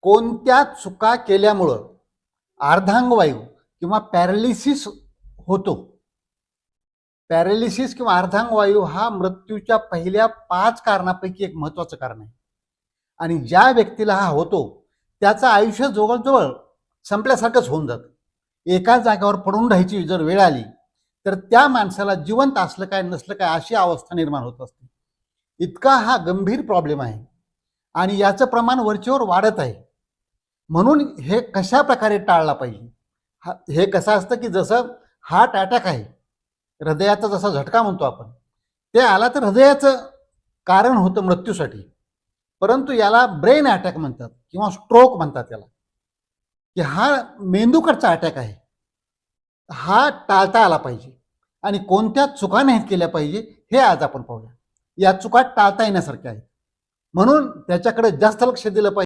कोणत्या चुका केल्यामुळं अर्धांगवायू किंवा पॅरालिसिस होतो. पॅरालिसिस किंवा अर्धांगवायू हा मृत्यूच्या पहिल्या 5 कारणापैकी एक महत्वाचं कारण आहे. आणि ज्या व्यक्तीला हा होतो त्याचं आयुष्य जवळजवळ संपल्यासारखंच होऊन जातं. एका जागेवर पडून राहायची जर वेळ आली तर त्या माणसाला जिवंत असलं काय नसलं काय अशी अवस्था निर्माण होत असते. इतका हा गंभीर प्रॉब्लेम आहे आणि याचं प्रमाण वरचेवर वाढत आहे. म्हणून हे कशा प्रकारे टाळला पाहिजे. हे कसं असतं की जसं हार्ट अटॅक आहे, हृदयाचा जसा झटका म्हणतो आपण, ते आला तर हृदयाचं कारण होतं मृत्यूसाठी. परंतु याला ब्रेन अटॅक म्हणतात किंवा स्ट्रोक म्हणतात याला, की हा मेंदूकडचा अटॅक आहे. हा टाळता आला पाहिजे आणि कोणत्या चुका नाहीत केल्या पाहिजे हे आज आपण पाहूया. या चुका टाळता येण्यासारख्या आहेत म्हणून त्याच्याकडे जास्त लक्ष दिलं पाहिजे.